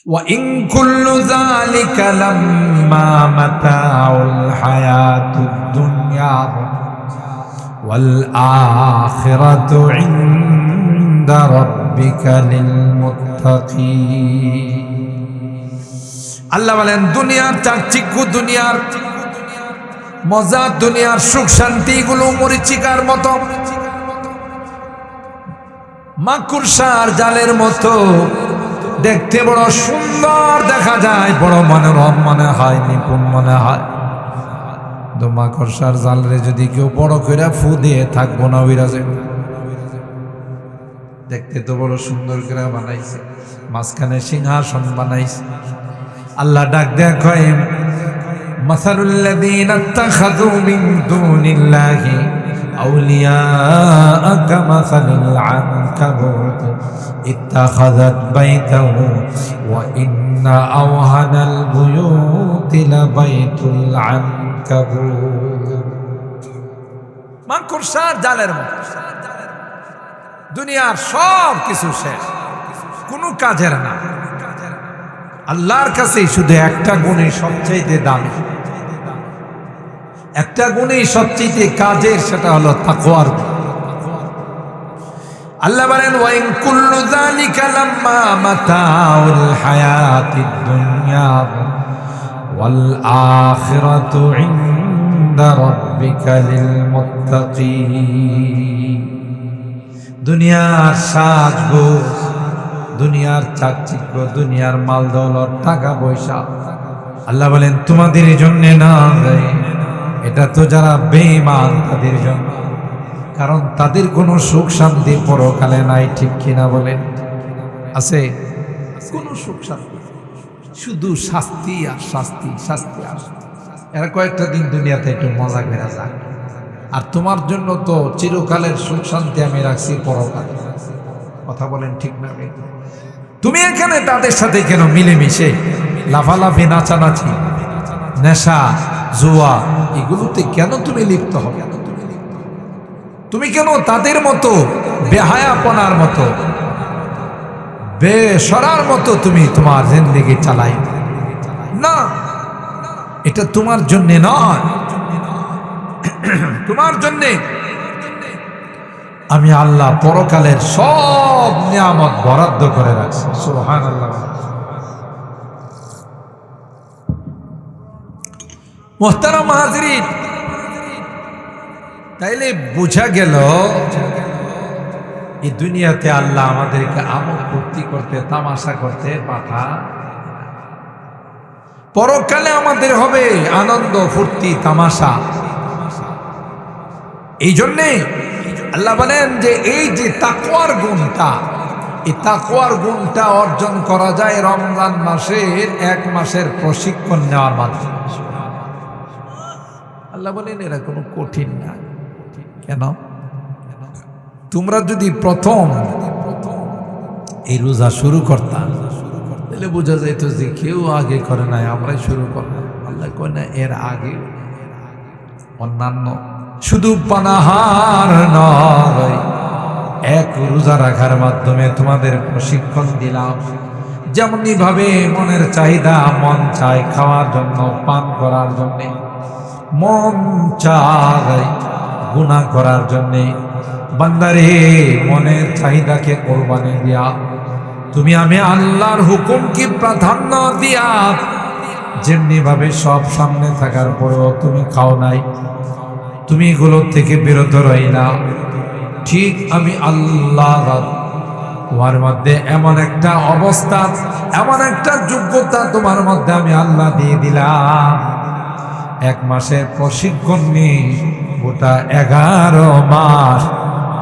وإن كل ذلك لما متاع الحياة الدنيا والآخرة عند ربك للمتقين আল্লাহ বলেন দুনিয়ার চাকচিক্য, দুনিয়ার মজা, দুনিয়ার সুখ শান্তি গুলো মরিচিকার মতো, মাকড়সার জালের মতো দেখতে বড় সুন্দর দেখা যায়, বড় মনোরম মনে হয়, নিপুণ মনে হয়। তো মাকড়সার জালরে যদি কেউ বড় করে ফু দিয়ে থাকবো না, বিরাজে দেখতে তো বড় সুন্দর করে বানাইছে, মাঝখানে সিংহাসন বানাইছে। আল্লাহ ডাক দেয়া কয় মাসালুল লাযীনা ইত্তাখাযু মিন দুনিল্লাহি আউলিয়া কামাসালিল আনকাবুত ইত্তাখাযাত বাইতাহু ওয়া ইন্না আওহানাল বুয়ুতি লাবাইতুল আনকাবুত। মাকড়সার জালের মতো দুনিয়ার সব কিছু শেষ, কোনো কাজের না। আল্লাহর কাছে শুধু একটা গুণই সবচেয়ে দামি, একটা গুণই সবচেয়ে কাজের, সেটা হলো তাকওয়ার। আল্লাহ বলেন ওয়াইন কুল্লু যালিকা লাম্মা মাতাউল হায়াতিদ দুনিয়া ওয়াল আখিরাতু ইনদা রাব্বিকা লিল মুত্তাকিন। দুনিয়ার সাজগোজ, দুনিয়ার চাকচিক্য, দুনিয়ার মাল দৌলত, টাকা পয়সা, আল্লাহ বলেন তোমাদের জন্য না, এটা তো যারা বেঈমান তাদের জন্য, কারণ তাদের কোনো সুখ শান্তি পরকালে নাই। ঠিক কিনা বলেন? আছে কোনো সুখ শান্তি? শুধু শাস্তি আর শাস্তি, শাস্তি আর এরা কয়েকটা দিন দুনিয়াতে একটু মজা করে যাক, আর তোমার জন্য তো চিরকালের সুখ শান্তি আমি রাখছি পরকালে। কথা বলেন ঠিক না? তুমি এখানে তাদের সাথে কেন মিলেমিশে লাফালাফি, নাচানাচি, নেশা, জুয়া, এগুলোতে কেন তুমি লিপ্ত হবে? তুমি কেন তাদের মতো বেহায়াপনার মতো, বেসরার মতো তুমি তোমার জিন্দেগি চালাই? না, এটা তোমার জন্য নয়। তোমার জন্যে আমি আল্লাহ পরকালের সব নিয়ামত বরাদ্দ করে রাখছি। সুবহানাল্লাহ। মুহতারাম হাজিরিন, তাইলে বোঝা গেল এই দুনিয়াতে আল্লাহ আমাদেরকে আমোদ ফুর্তি করতে, তামাশা করতে পাঠায়, পরকালে আমাদের হবে আনন্দ ফুর্তি তামাশা। এই জন্যে আল্লাহ বলেন যে এই যে তাকওয়ার গুণটা, এই তাকওয়ার গুণটা অর্জন করা যায় রমজান মাসের 1 মাসের প্রশিক্ষণ নেওয়ার মাধ্যমে। আল্লাহ বলেন এরা কোনো কঠিন না। কেন? তোমরা যদি প্রথম এই রোজা শুরু করতাম, তাহলে বোঝা যেত যে কেউ আগে করে নাই, আমরাই শুরু করলাম। আল্লাহ কয় না, এর আগে অন্যান্য শুধু পানাহার নয়, এক রোজা রাখার মাধ্যমে তোমাদের প্রশিক্ষণ দিলাম। যেমনি ভাবে মনের চাহিদা, মন চায় খাওয়ার জন্য, পান করার জন্য, মন চায় গুনাহ করার জন্যে, বান্দারে মনের চাহিদাকে কোরবানি দিয়া তুমি আমি আল্লাহর হুকুমকে প্রাধান্য দিয়া, যেমনি ভাবে সব সামনে থাকার পরেও তুমি খাও নাই, তুমি এগুলো থেকে বিরত রইলা, ঠিক আমি আল্লাহ তোমার মধ্যে এমন একটা অবস্থা, এমন একটা যোগ্যতা তোমার মধ্যে আমি আল্লাহ দিয়ে দিলাম। 1 মাসের প্রশিক্ষণ নিয়ে গোটা 11 মাস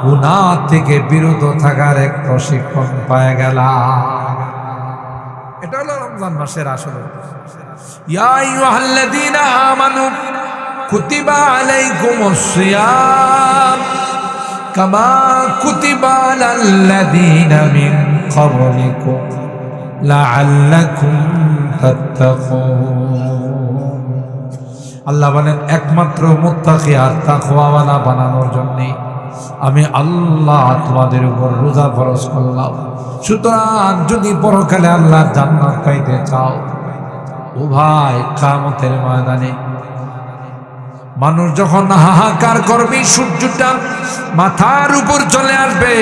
গুনাহ থেকে বিরত থাকার এক প্রশিক্ষণ পায় গেলাম। এটা হলো রমজান মাসের আসল। ইয়া আইয়ুহাল্লাযীনা আমানু কুতিবা আলাইকুমুস সিয়াম কামা কুতিবা আলাল্লাযীনা মিন ক্বাবলিকুম লাআল্লাকুম তাত্তাকুন। আল্লাহ বলেন একমাত্র মুত্তাকি আর তাকওয়াওয়ালা বানানোর জন্য আমি আল্লাহ তোমাদের উপর রোজা ফরজ করলাম। সুতরাং যদি পরকালে আল্লাহর জান্নাত পাইতে চাও, ও ভাই, কিয়ামতের ময়দানে মানুষ যখন হাহাকার করবে, সূর্যটা মাথার উপর চলে আসবে,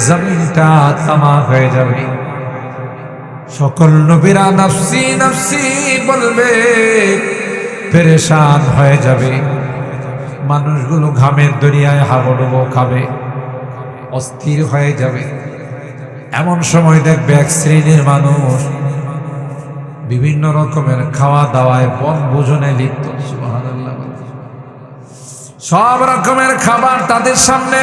জমিনটা তামা হয়ে যাবে, সকল নবীরা নাফসি নাফসি বলবে, পেরেশান হয়ে যাবে, মানুষগুলো ঘামের দরিয়ায় হাবুডুবু খাবে, অস্থির হয়ে যাবে। এমন সময় দেখবে এক শ্রেণীর মানুষ বিভিন্ন রকমের খাওয়া দাওয়ায় বনভোজনে লিপ্ত। সুবহানাল্লাহ। সব রকমের খাবার তাদের সামনে,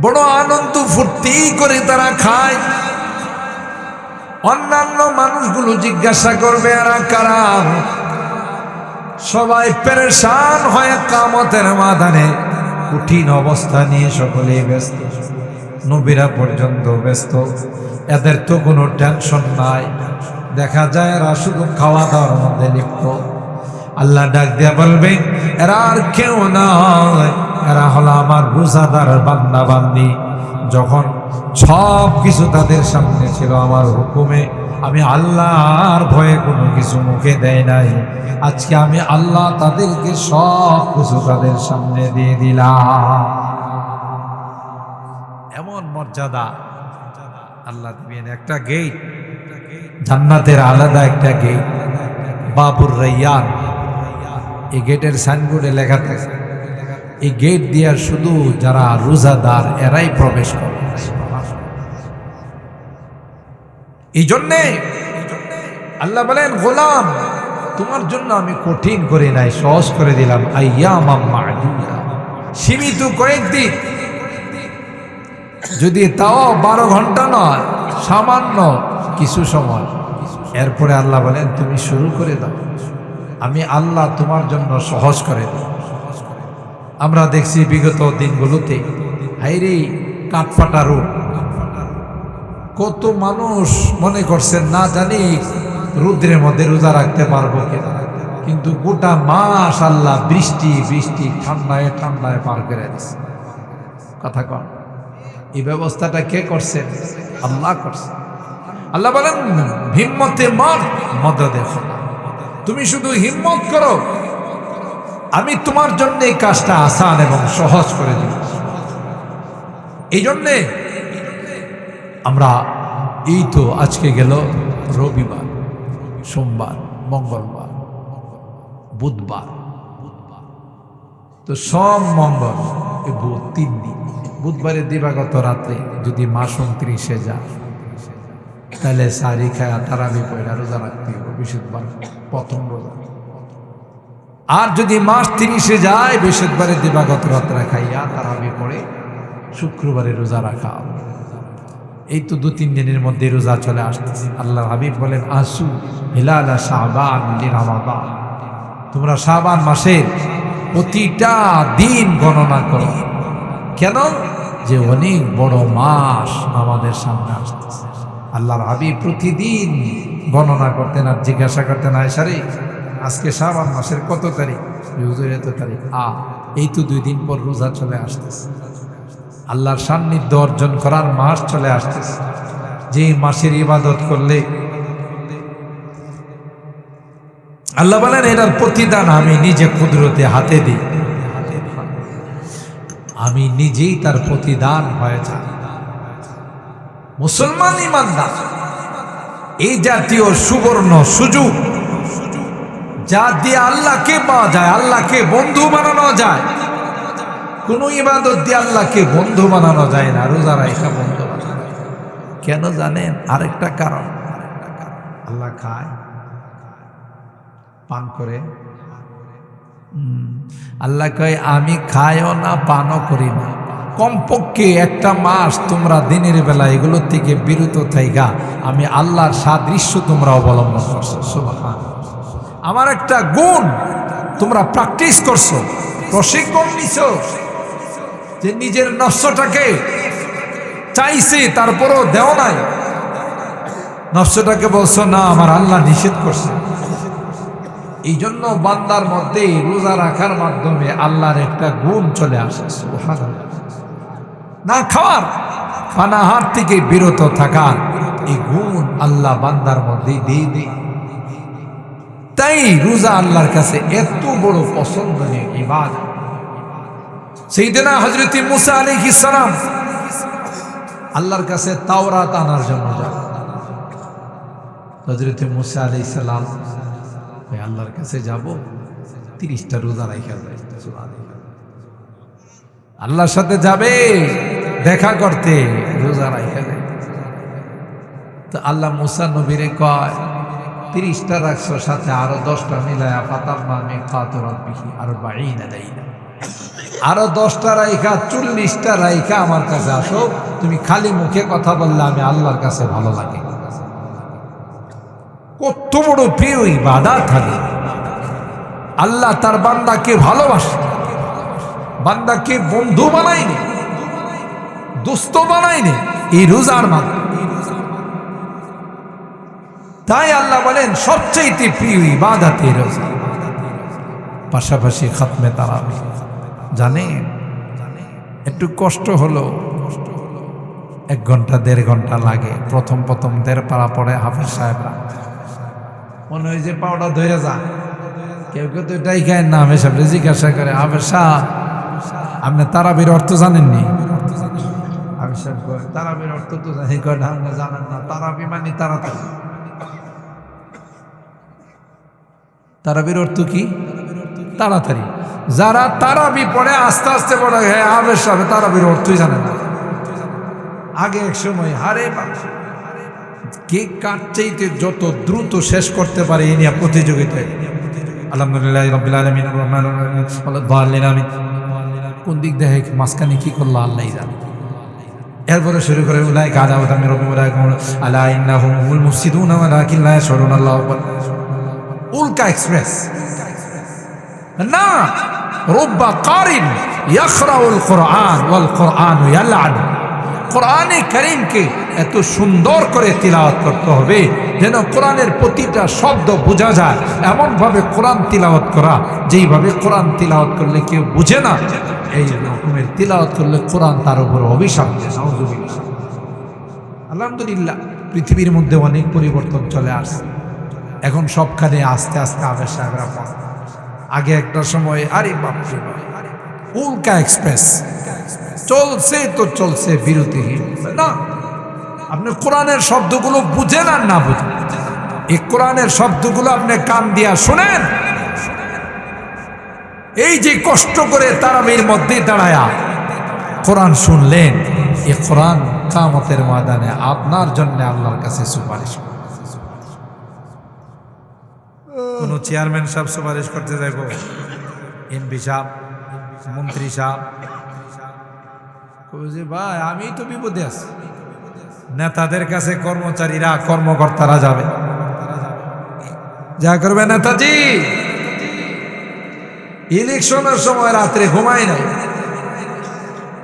বড় আনন্দ ফুর্তি করে তারা খায়। অন্যান্য মানুষগুলো জিজ্ঞাসা করবে, এরা কারা? সবাই পেরেশান হয়ে কিয়ামতের ময়দানে কঠিন অবস্থা নিয়ে সকলেই ব্যস্ত, নবীরা পর্যন্ত ব্যস্ত। এদের তো কোনো টেনশন নাই, দেখা যায় এরা শুধু খাওয়া দাওয়ার মধ্যে লিপ্ত। আল্লাহ ডাক দিয়া বলবে, এরা আর কেউ নয়, এরা হলো আমার রোজাদার বান্দা বান্দি। যখন সব কিছু তাদের সামনে ছিল আমার হুকুমে, আমি আল্লাহর ভয়ে কোনো কিছু মুখে দেয় নাই, আজকে আমি আল্লাহ তাদেরকে সব কিছু তাদের সামনে দিয়ে দিলাম। এমন মর্যাদা আল্লাহ দিবেন। একটা গেট, জান্নাতের আলাদা একটা গেট, বাবুর রাইয়ান। এই গেটের সাইনবোর্ডে লেখা থাকে, এই গেট দিয়ে শুধু যারা রোজাদার এরাই প্রবেশ করে। এই জন্যে আল্লাহ বলেন, গোলাম, তোমার জন্য আমি কঠিন করে নাই, সহজ করে দিলাম। আইয়ামাম মা'দুদা, সীমিত কয়েকদিন, যদি তাও 12 ঘন্টা নয়, সামান্য কিছু সময়। এরপরে আল্লাহ বলেন, তুমি শুরু করে দাও, আমি আল্লাহ তোমার জন্য সহজ করে দেব। আমরা দেখছি বিগত দিনগুলোতে, হাইরে কাঠফাটা রোগ, কত মানুষ মনে করছেন না জানি রুদ্রের মধ্যে রোজা রাখতে পারবো কিনা, কিন্তু গোটা মাস আল্লাহ বৃষ্টি বৃষ্টি ঠান্ডায় ঠান্ডায় পার করে দিচ্ছে। কথা কন, এই ব্যবস্থাটা কে করছেন? আল্লাহ করছেন। আল্লাহ বলেন, হিম্মতে মদদে খোদা, তুমি শুধু হিম্মত করো, আমি তোমার জন্য এই কাজটা আসান এবং সহজ করে দিব। এই জন্যে আমরা, এই তো আজকে গেল রবিবার, সোমবার, মঙ্গলবার, বুধবার, তো সোম মঙ্গল বুধ 3 দিন। বুধবারের দিবাগত রাত্রে যদি মাস 29-এ যায়, তাহলে সারি খায়া তারাবি পয়লা রোজা রাখতে হবে, বৃহস্পতিবার প্রথম রোজা। আর যদি মাস 30-এ যায়, বৃহস্পতিবারের দিবাগত রাত্রে খাইয়া তারাবি পড়ে শুক্রবারে রোজা রাখা। এই তো 2-3 দিনের মধ্যে রোজা চলে আসতেছে। আল্লাহ হাবিব বলেন, আসু হিলালা শাবান লিরামাদান, তোমরা শাবান মাসের প্রতিটা দিন গণনা করো। কেন? যে অনেক বড় মাস আমাদের সামনে আসতেছে। আল্লাহর হাবিব প্রতিদিন গণনা করতেন আর জিজ্ঞাসা করতেন, আয়েশারে আজকে শাবান মাসের কত তারিখ? হুজুর এত তারিখ। এই তো 2 দিন পর রোজা চলে আসতেছে, আল্লাহর সান্নিধ্য অর্জন করার মাস চলে আসতেছে। যে মাসের ইবাদত করলে আল্লাহ বলেন, এটার প্রতিদান আমি নিজে কুদরতে হাতে দিই, আমি নিজেই তার প্রতিদান হয়ে যাই। মুসলমান ইমানদার এই জাতীয় সুবর্ণ সুযোগ, যা দিয়ে আল্লাহকে পাওয়া যায়, আল্লাহকে বন্ধু বানানো যায়। কোন ইবাদত দিয়ে আল্লাহকে বন্ধু বানানো যায় না, রোজা রাখা বন্ধু বানানো যায়। কেন জানেন? আরেকটা কারণ, আল্লাহ খায়, পান করে। আল্লাহ কয়, আমি খাইও না, পানও করি না, কমপক্ষে একটা মাস তোমরা দিনের বেলা এগুলো থেকে বিরত থাইকা আমি আল্লাহর সাদৃশ্য তোমরা অবলম্বন করছো। সুবহানাল্লাহ। আমার একটা গুণ তোমরা প্র্যাকটিস করছো, প্রশিক্ষণ নিছো, যে নিজের নফসটাকে চাইছে তারপরও দেও নাই, নফসটাকে বলছো না আমার আল্লাহ নিষেধ করছে, এই জন্য বান্দার মধ্যে রোজা রাখার মাধ্যমে আল্লাহর একটা গুণ চলে আসে, সুবহানাল্লাহ। না খাওয়ার, পানাহার থেকে বিরত থাকার এই গুণ আল্লাহ বান্দার মধ্যে দিয়ে দেয়। তাই রোজা আল্লাহর কাছে এত বড় পছন্দনীয় ইবাদত। সাইয়েদনা হযরত মুসা আলাইহিস সালাম আল্লাহর কাছে তাওরাত আনার জন্য যান। হযরত মুসা আলাইহিস সালাম আল্লাহর কাছে যাব, 30টা রোজা রাখা যায়, আল্লাহর সাথে যাবে দেখা করতে, রোজা রাখা যায়। তো আল্লাহ মুসা নবীরে কয় 30টা রাখছো, সাথে আরো 10টা মিলায়া ফাতাম্মা মিকাতু রাব্বিহি 40 লাইলা, আরো 10টা রাইখা 40টা রাইখা আমার কাছে আসো। তুমি খালি মুখে কথা বললে আমি আল্লাহর কাছে ভালো লাগে। কত বড় প্রিয় ইবাদত থাকে। আল্লাহ তার বান্দাকে ভালোবাসে, বান্দাকে বন্ধু বানায়নি, দোস্ত বানায়নি এই রোজার মাধ্যমে। তাই আল্লাহ বলেন সবচেয়ে প্রিয় ইবাদত এই রোজা। পাশাপাশি খতমে তারাবি, জানেন একটু কষ্ট হলো, 1 ঘন্টা 1.5 ঘন্টা লাগে। প্রথম প্রথম 1.5 পারা পড়ে হাফেজ সাহেবরা, মনে হয় যে পাউডার ধরে যা। কেউ কেউ তো এটাই খায় না, হাফেজ সাহেব জিজ্ঞাসা করে, হাফেজ সাহেব আপনি তারাবির অর্থ জানেননি? হাফেজ সাহেব কয় তারাবির অর্থ তো জানি। কয় না, আপনি জানেন না, তারাবি মানে তাড়াতাড়ি। তারাবির অর্থ কি? তাড়াতাড়ি। যারা তারাবি পড়ে আস্তে আস্তে পড়ে, হ্যাঁ হাফেজ সাহেব তারাবির অর্থই জানে না। আগে এক সময় হারে কে কার চাইতে যত দ্রুত শেষ করতে পারে এই নিয়ে প্রতিযোগিতায়। আলহামদুলিল্লাহ রাব্বিল আলামিন আর রহমানির রহিম ওয়াল আমিন। কোন দিক দেখে মাঝখানে কি করলো আল্লাহই জানে। এরপরে শুরু করে উলাইকা আলা হুদাম মির রাব্বিহিম উলাইকা আলা ইন্নাহুম হুমুল মুফসিদুনা ওয়ালাকিন লা ইয়াশউরুন। আল্লাহু আকবার। উল্কা এক্সপ্রেস না, রুব্বা কারিন ইয়াকরাউল কুরআন ওয়াল কুরআন ইয়ালআন। কোরআনে কারীমকে এত সুন্দর করে তিলাওয়াত করতে হবে যেন কোরআনের প্রতিটা শব্দ বোঝা যায়। এমনভাবে কোরআন তিলাওয়াত করা যেইভাবে কোরআন তিলাওয়াত করলে কেউ বুঝে না, এই রকমের তিলাওয়াত করলে কোরআন তার উপর অভিশাপ দেয়। নাউযুবিল্লাহ। আলহামদুলিল্লাহ পৃথিবীর মধ্যে অনেক পরিবর্তন চলে আসছে। এখন সবখানে আস্তে আস্তে হাফেজ সাহেবরা পড়ে। আগে একটা সময় আরে বাপরে বাপ, উল্কা এক্সপ্রেস চলছে তো চলছে বিরতিহীন। না, আপনি কোরআনের শব্দগুলো বুঝেন আর না বুঝেন, এই কোরআনের শব্দগুলো আপনি কান দিয়া শুনেন। এই যে কষ্ট করে তারাবির মধ্যে দাঁড়ায়া কোরআন শুনলেন, এই কোরআন কিয়ামতের ময়দানে আপনার জন্য আল্লাহর কাছে সুপারিশ করবে। কোন চেয়ারম্যান সাহেব সুপারিশ করতে যাইব, এমপি সাহেব, মন্ত্রী সাহেব, ভাই আমি তো বিপদে আছি। নেতাদের কাছে কর্মচারীরা, কর্মকর্তারা যাবে, যা করবে নেতাজি ইলেকশনের সময় রাত্রে ঘুমায় নাই,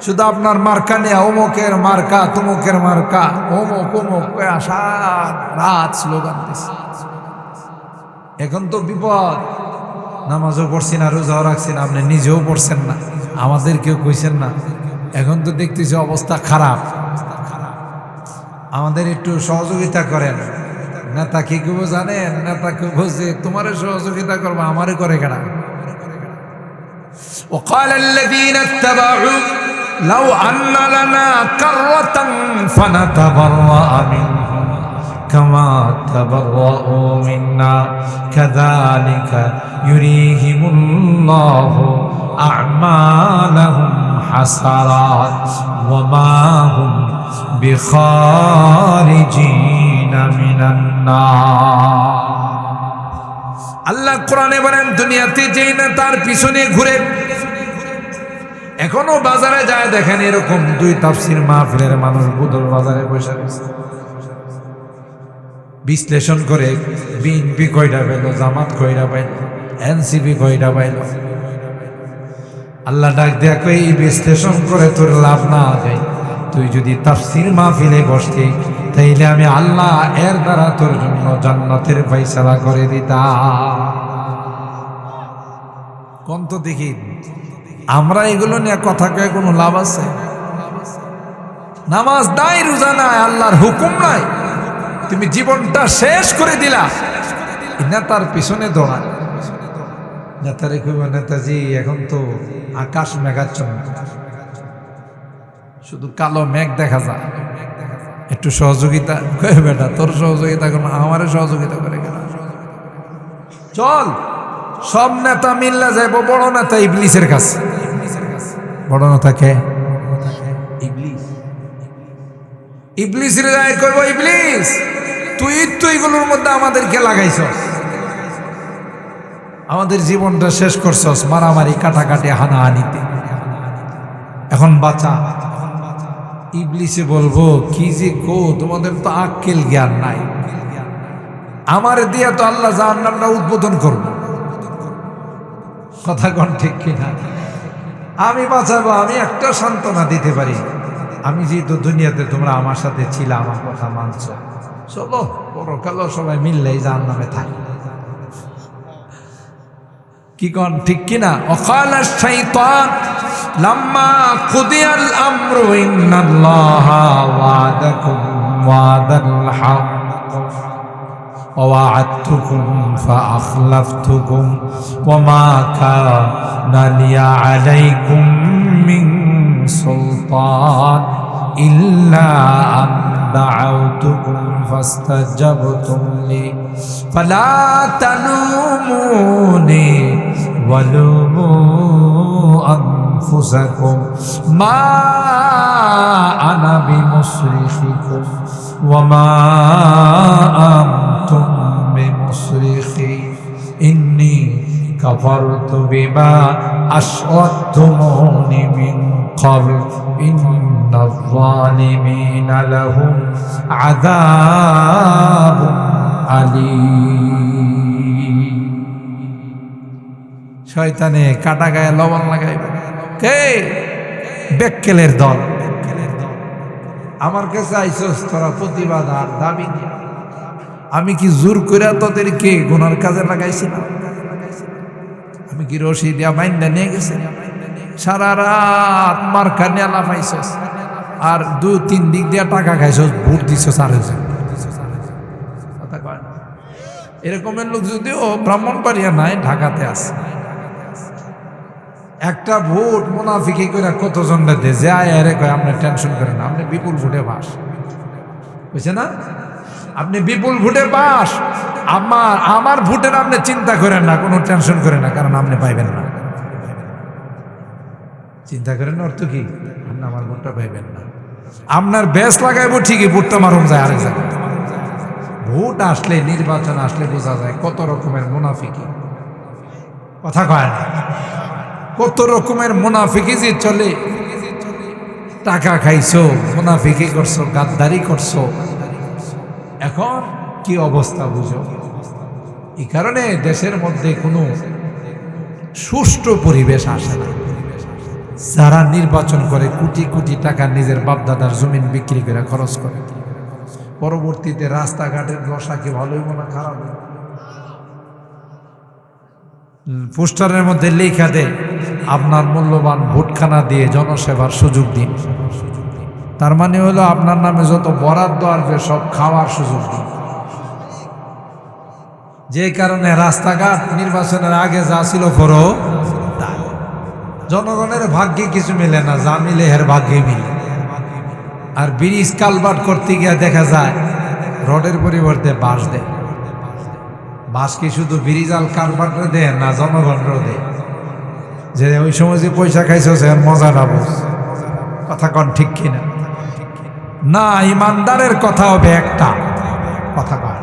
শুধু আপনার মার্কা নেয়া, অমুকের মার্কা, তমুকের মার্কা, অমুক অমুক সারা রাত স্লোগান দিচ্ছে। এখন তো বিপদ, নামাজও পড়ছি না, রোজাও রাখছি না, আপনি নিজেও পড়ছেন না, আমাদের কেউ কইছেন না। এখন তো দেখতেছি অবস্থা খারাপ। আমাদের একটু সহযোগিতা করেন। নেতা কি কেউ জানেন? নেতা কেউ বলছে তোমার সহযোগিতা করবো, আমারে করে কেনা। وقال الذين اتبعوا لو أن لنا كرة فنتبرأ منهم كما تبرأوا منا كذلك يريهم الله أعمالهم حسرات وما هم بخارجين من النار। আল্লাহ কোরআনে বলেন দুনিয়াতে যেই না তার পিছনে ঘুরে, এখনো বাজারে যায় দেখেন এরকম 2 তাফসীর মাহফিলের মানুষ বুদল বাজারে বসে আছে, বিশ্লেষণ করে বিএনপি কয়টা পাইল, জামাত কয়টা পাইল, এনসিপি কয়টা পাইল। আল্লাহ ডাক দেয়া কই এই বিশ্লেষণ করে তোর লাভ না যায়। তুই যদি তাফসীর মাহফিলে বসতি তাইলে আমি আল্লাহ এর দ্বারা তোর জন্য জান্নাতের ফয়সালা করে দিতাম। কোন তো দেখি আমরা এগুলো নিয়ে কথা কয়ে কোনো লাভ আছে? নামাজ নাই, রোজা নাই, আল্লাহর হুকুম নাই, তুমি জীবনটা শেষ করে দিলা। নেতার পিছনে দৌড়ায়, নেতারে কইব নেতাজি এখন তো আকাশ মেঘাচ্ছন্ন, শুধু কালো মেঘ দেখা যায়, একটু সহযোগিতা। কই বেটা তোর সহযোগিতা করো, আমারে সহযোগিতা করে কেন? চল সব নেতা মিল্লা যাইব বড় নেতা ইবলিসের কাছে। বড় নেতা কে? ইবলিস। ইবলিসের রায় করব, ইবলিস তুই তো এগুলোর মধ্যে আমাদেরকে লাগাইছস, আমাদের জীবনটা শেষ করছস মারামারি কাটাকাটি হানাহানিতে, এখন বাঁচা। ইবলিসে বলবো কি যে কো, তোমাদের তো আক্কেল জ্ঞান নাই, আমার দিয়া তো আল্লাহ জাহান্নামটা উদ্বোধন করব। কথা কোন ঠিক কিনা? আমি বাঁচাবো, আমি একটা সান্ত্বনা দিতে পারি, আমি যেহেতু দুনিয়াতে তোমরা আমার সাথে ছিল, আমার কথা মানছ, চলো পরকালও সবাই মিললেই জাহান্নামে থাকি। কি কোন ঠিক কিনা? ওয়াকালা শাইতান লাম্মা কুদিয়াল আমরু ইন্নাল্লাহা ওয়াদাকুম ওয়াদাল হক ووعدتكم فأخلفتكم وما كان لي عليكم من سلطان إلا أن دعوتكم فاستجبتم لي فلا تلوموني ولوموا أنفسكم ما أنا بمصرخكم وما أنتم بمصرخي إني كفرت بما أشركتمون من قبل إن الظالمين لهم عذاب أليم। শয়তানে কাটা গায়ে লবণ লাগাইবে কে? বেক্কেলের দল। আমার কাছে আইসস তোরা প্রতিবাদ আর দাবি নিয়ে, আমি কি জোর করে তোদেরকে গুনার কাজে লাগাইছি না? আমি কি রশি দিয়া বাইন্দা নিয়ে গেছি? সারা রাত মার্কা নিয়ে লাফাইছস আর 2-3 দিক দিয়া টাকা খাইছস, ভোট দিছস 4,000। কথা কয় না? এরকমের লোক যদিও ব্রাহ্মণবাড়িয়া নাই, ঢাকাতে আছে। একটা ভোট মুনাফিকি করে কতজন দে যায়, আরে কয় আপনি টেনশন করেন না, আপনি বিপুল ভোটে পাস, বুঝছে না? আপনি বিপুল ভোটে পাস, আমার ভোটের আপনি চিন্তা করেন না, কোনো টেনশন করেন না, কারণ আপনি পাইবেন না। চিন্তা করেন না অর্থ কি? আপনি আমার ভোটটা পাইবেন না। আপনার বেশ লাগাইবো ঠিকই, ভোটটা মারুম যায় আরেক জায়গায়। ভোট আসলে, নির্বাচন আসলে বোঝা যায় কত রকমের মুনাফিকি। কথা কয় না? কত রকমের মুনাফিকি যে চলে। টাকা খাইছো, মুনাফিকি করছো, গাদ্দারি করছো, এখন কি অবস্থা বুঝো? এই কারণে দেশের মধ্যে কোনো সুষ্ঠু পরিবেশ আসে না। যারা নির্বাচন করে কোটি কোটি টাকা নিজের বাপদাদার জমিন বিক্রি করে খরচ করে, পরবর্তীতে রাস্তাঘাটের দশা কি ভালোই মনে খারাপ? পোস্টারের মধ্যে লেখা দেয় আপনার মূল্যবান ভোটখানা দিয়ে জনসেবার সুযোগ দিন। তার মানে হলো আপনার নামে যত বরাদ্দ আসবে সব খাওয়ার সুযোগ দিন। যে কারণে রাস্তাঘাট নির্বাচনের আগে যা ছিল করো, জনগণের ভাগ্যে কিছু মিলে না, যা মিলে এর ভাগ্যে মিলে। আর ব্রিজ কালভার্ট করতে গিয়ে দেখা যায় রডের পরিবর্তে বাঁশ দেয়। বাঁশ কি শুধু ব্রিজ আর কালভার্টে দেয় না, জনগণেরও দেয়। যে ওই সময় যে পয়সা খাইছো সে মজাটা বুঝ। কথা কন ঠিক কিনা? না, ইমানদারের কথা হবে একটা, কথা কন।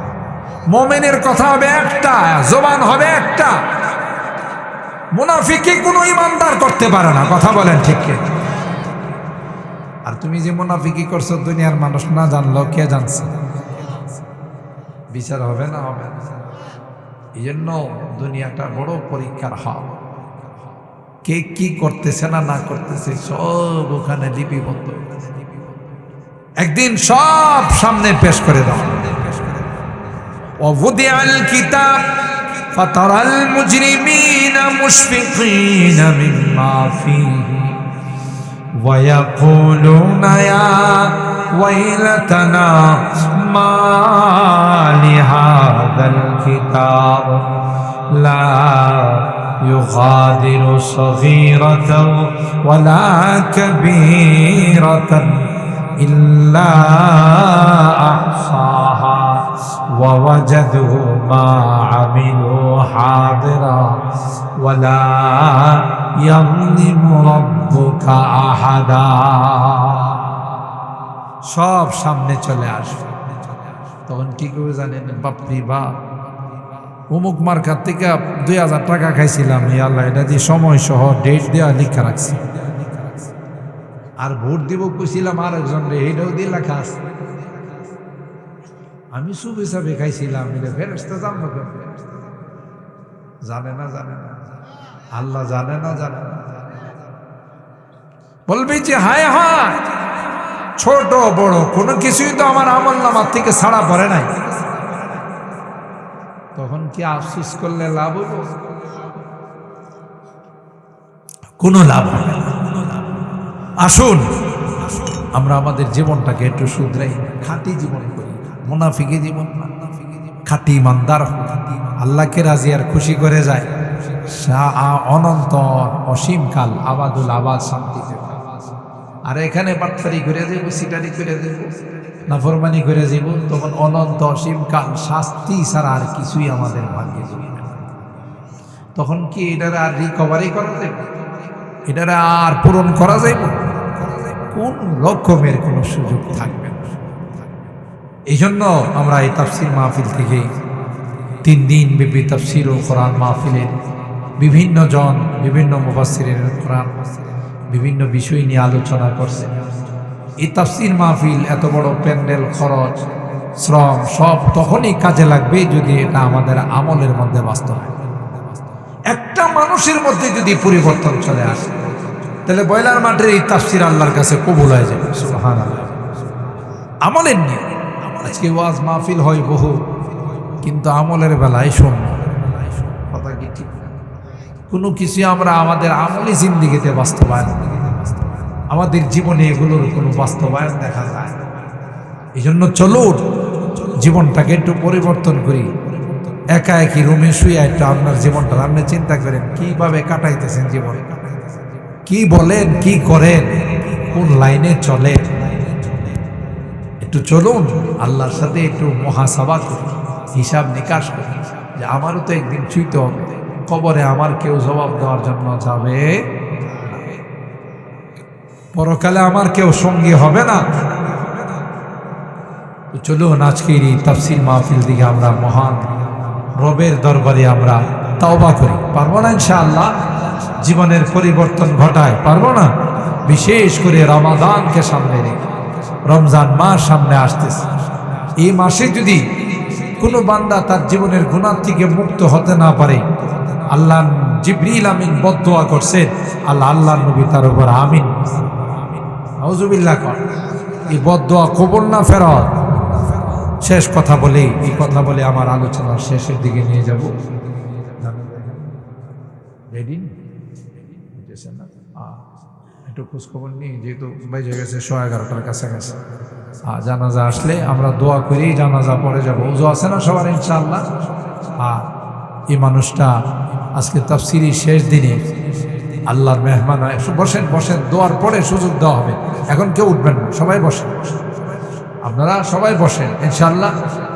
মুমিনের কথা হবে একটা, জবান হবে একটা। মুনাফিকি কোনো ইমানদার করতে পারে না। কথা বলেন ঠিক কিনা? আর তুমি যে মুনাফিকি করছো দুনিয়ার মানুষ না জানলো, কে জানছে? বিচার হবে না? হবে না। এই জন্য দুনিয়াটা বড় পরীক্ষার হল। কে কি করতেছে না না করতেছে সব ওখানে লিপিবদ্ধ, একদিন সব সামনে পেশ করে দাও। ওয়াদিআল কিতাব فترى المجرمين مشفقين مما فيه ويقولون يا ويلتنا ما لهذا الكتاب لا يغادر صغيرة ولا كبيرة إلا أحصاها ووجدوا ما عملوا حاضرا ولا يظلم ربك أحدا সব সামনে চলে আসবে তখন কি করে জানেন বাপরি বাপ অমুক মার্কার থেকে 2000 টাকা খাইছিলাম আল্লাহ এটা দিয়ে সময় সহ ডেট দেওয়া লিখা রাখছি আর ভোট দিব কইছিলাম আর একজন রে এটাও দিয়ে লেখা আছে আমি শুভ হিসাবে খাইছিলাম এটা ফেরেশতা জানলো কেন জানে না আল্লাহ জানে না বলবি যে হায় হায় ছোট বড় কোনো কিছুই তো আমার আমলনামার থেকে ছাড়া পড়ে নাই তখন কি আফসোস করলে লাভ হইব কোনো লাভ হবে না আসুন আমরা আমাদের জীবনটাকে একটু শুধরাই খাঁটি জীবন করি মুনাফিকি জীবন খাঁটি ইমানদার আল্লাহকে রাজি আর খুশি করে যায় অনন্তর অসীমকাল আবাদুল আবাদ শান্তিতে আর এখানে বাটফারি করে দেব সিটারি করে দেব নাফরমানি করে যাব তখন অনন্ত অসীমকাল শাস্তি ছাড়া আর কিছুই আমাদের ভাগ্যে যাবে না তখন কি এটার আর রিকভারি করা যাবে এটার আর পূরণ করা যাবে কোন রকমের কোনো সুযোগ থাকবে না এই জন্য আমরা এই তাফসীর মাহফিল থেকে 3 দিন ব্যাপী তাফসীর ও কোরআন মাহফিলের বিভিন্ন জন বিভিন্ন মুফাসসিরের কোরআন বিভিন্ন বিষয় নিয়ে আলোচনা করছে এই তাফসীর মাহফিল এত বড় প্যান্ডেল খরচ শ্রম সব তখনই কাজে লাগবে যদি এটা আমাদের আমলের মধ্যে বাস্তবায়ন একটা মানুষের মধ্যে যদি পরিবর্তন চলে আসে তাহলে বয়লার মাঠের এই তাফসীর আল্লাহর কাছে কবুল হয়ে যাবে সুবহানাল্লাহ আমলের নিয়ে আজকে ওয়াজ মাহফিল হয় বহু কিন্তু আমলের বেলায় শূন্য কথা কি ঠিক কোনো কিছু আমরা আমাদের আমলি জিন্দেগিতে বাস্তবায়ন আমাদের জীবনে এগুলোর কোনো বাস্তবায়ন দেখা যায় এই জন্য চলুন জীবনটাকে একটু পরিবর্তন করি একা একই রুমে শুয়ে একটু আপনার জীবনটা আপনি চিন্তা করেন কিভাবে কাটাইতেছেন জীবন কি বলেন কি করেন কোন লাইনে চলেন একটু চলুন আল্লাহর সাথে একটু মহাসাবা করি হিসাব নিকাশ করি যে আমারও তো একদিন ছুঁইতে হবে কবরে আমার কেউ জবাব দেওয়ার জন্য যাবে পরকালে আমার কেউ সঙ্গী হবে না তো চলুন আজকের এই তাফসীর মাহফিল দিকে আমরা মহান রবের দরবারে আমরা তওবা করি পারবো না ইনশাআল্লাহ জীবনের পরিবর্তন ঘটায় পারবো না বিশেষ করে রমাদানকে সামনে রেখে রমজান মাস সামনে আসতেছে এই মাসে যদি কোনো বান্দা তার জীবনের গুনাহ থেকে মুক্ত হতে না পারে আল্লাহ জিবরিল আমিন বদদুয়া করছেন আল্লাহর নবী তার উপর আমিন নাউজুবিল্লাহ কর এই বদদুয়া কবুল না ফেরত শেষ কথা বলে এই কথা বলে আমার আলোচনার শেষের দিকে নিয়ে যাব রেডি না একটু খোঁজখবর নিই যেহেতু বেজে গেছে 11:30টার কাছাকাছি জানাজা আসলে আমরা দোয়া করেই জানাজা পড়ে যাব ওযু আছে না সবার ইনশাআল্লাহ এই মানুষটা আজকে তাফসীরের শেষ দিনে আল্লাহর মেহমান বসেন বসেন দোয়ার পরে সুযোগ দেওয়া হবে এখন কেউ উঠবেন না সবাই বসেন আপনারা সবাই বসেন ইনশাআল্লাহ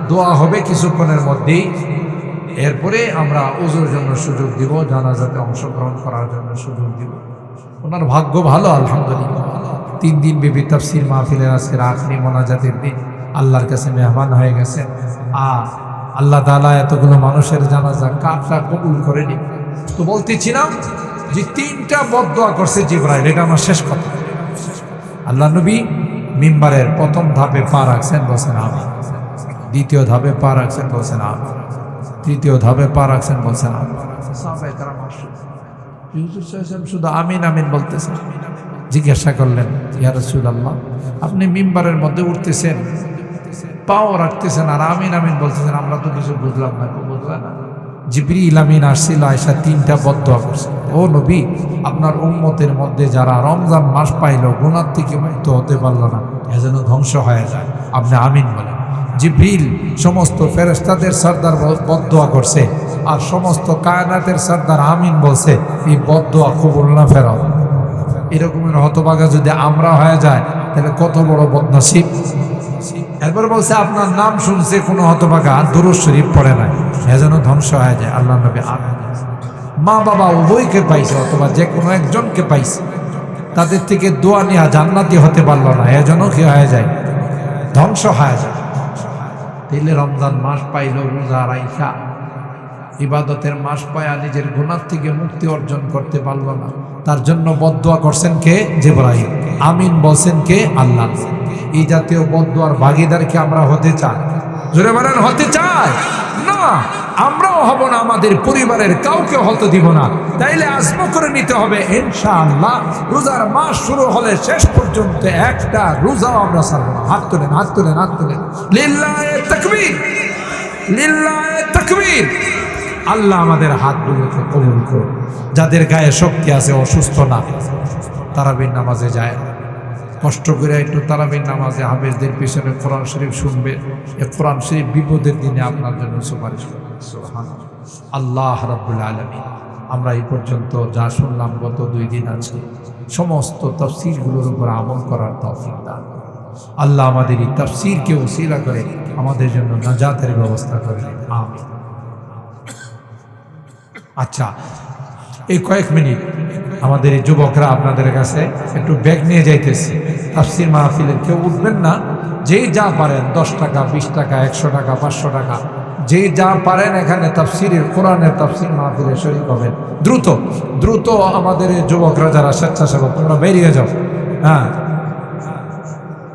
দোয়া হবে কিছুক্ষণের মধ্যেই এরপরে আমরা ওযুর জন্য সুযোগ দিব জানাজাতে অংশগ্রহণ করার জন্য সুযোগ দিব ওনার ভাগ্য ভালো আলহামদুলিল্লাহ 3 দিন ব্যাপী তাফসীর মাহফিলের আজকের আখরি মোনাজাতের দিন আল্লাহর কাছে মেহমান হয়ে গেছেন আল্লাহ তাআলা এতগুলো মানুষের জানাজা কারটা কবুল করেনি তো বলতেছিলাম যে 3টা বদদুয়া করছে জিবরাইল এটা আমার শেষ কথা আল্লাহ নবী মিম্বারের প্রথম ধাপে পা রাখছেন বলছেন আমিন দ্বিতীয় ধাপে পা রাখছেন বলছেন আমিন তৃতীয় ধাপে পা রাখছেন বলছেন আমিন সাহাবায়ে কেরাম হুজুর সাহেব শুধু আমিন আমিন বলতেছেন জিজ্ঞাসা করলেন ইয়া রাসূলুল্লাহ আপনি মিম্বারের মধ্যে উঠতেছেন পাও রাখতেছেন আর আমিন আমিন বলতেছেন আমরা তো কিছু বুঝলাম না বুঝলাম না জিবরিল আমিন আসছিল, আয়েশা 3টা বদদোয়া করছে। ও নবী, আপনার উম্মতের মধ্যে যারা রমজান মাস পাইল গুনাহ থেকে মুক্ত হতে পারল না, এজন্য ধ্বংস হয়ে যায়, আপনি আমিন বলেন। জিবরিল সমস্ত ফেরেশতাদের সরদার বদদোয়া করছে, আর সমস্ত কায়নাতের সরদার আমিন বলছে, এই বদদোয়া কবুল না ফেরাও। এরকমের হতভাগা যদি আমরা হয়ে যায় তাহলে কত বড় বদনসিব। এরপর বলছে আপনার নাম শুনছে কোনো হতভাগা দুরূদ শরীফ পড়ে নাই, এজন্য ধ্বংস হয়ে যায়। আল্লাহ নবী আমিন। মা বাবা উভয়কে পাইছে অথবা যে কোনো একজনকে পাইছে, তাদের থেকে দোয়া নেওয়া জান্নাতি হতে পারল না, এজন্য কি হয়ে যায়? ধ্বংস হয়ে যায়। তাইলে রমজান মাস পাইল, রোজা রাইখা ইবাদতের মাস পায়া নিজের গুনাহ থেকে মুক্তি অর্জন করতে পারল না, তার জন্য বদদোয়া করছেন কে? জিবরাইল। আমিন বলছেন কে? আল্লাহ। এই জাতীয় বদদোয়ার ভাগীদারকে আমরা হতে চাই? জোরে বলেন, হতে চাই না? আমরাও হব না, আমাদের পরিবারের কাউকে হতে দিব না। তাইলে আজম করে নিতে হবে ইনশাআল্লাহ, রোজার মাস শুরু হলে শেষ পর্যন্ত একটা রোজাও আমরা ছাড়ব না। হাত তোলেন, হাত তোলেন, হাত তোলেন। লিল্লাহে তাকবীর, লিল্লাহে তাকবীর। আল্লাহ আমাদের হাতগুলোকে কবুল করুন। যাদের গায়ে শক্তি আছে, অসুস্থ না, তারাবির নামাজে যায়, কষ্ট করে একটু তারাবির নামাজে হাফেজদের পিছনে কোরআন শরীফ শুনবে। এ কোরআন শরীফ বিপদের দিনে আপনার জন্য সুপারিশ করবে। সুবহানাল্লাহ। আল্লাহ রাব্বুল আলামিন, আমরা এই পর্যন্ত যা শুনলাম গত 2 দিন আছে, সমস্ত তাফসীরগুলোর উপর আমল করার তৌফিক দান করুন। আল্লাহ আমাদের এই তাফসীরকে ওসিলা করে আমাদের জন্য নাজাতের ব্যবস্থা করে দিন। আমিন। আচ্ছা, এই কয়েক মিনিট আমাদের এই যুবকরা আপনাদের কাছে একটু ব্যাগ নিয়ে যাইতেছে। তাফসীর মাহফিলের কেউ উঠবেন না, যেই যা পারেন 10 টাকা, 20 টাকা, 100 টাকা, 500 টাকা, যেই যা পারেন এখানে তাফসীরের কোরআনের তাফসীর মাহফিলে শরীক হবেন। দ্রুত দ্রুত আমাদের এই যুবকরা যারা স্বেচ্ছাসেবক, তোমরা বেরিয়ে যাও। হ্যাঁ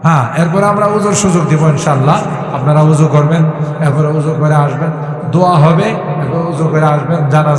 হ্যাঁ, এরপরে আমরা উজুর সুযোগ দিব ইনশাআল্লাহ। আপনারা উজু করবেন, এরপরে উজু করে আসবেন, দোয়া হবে, এরপরে উজু করে আসবেন, জানাজা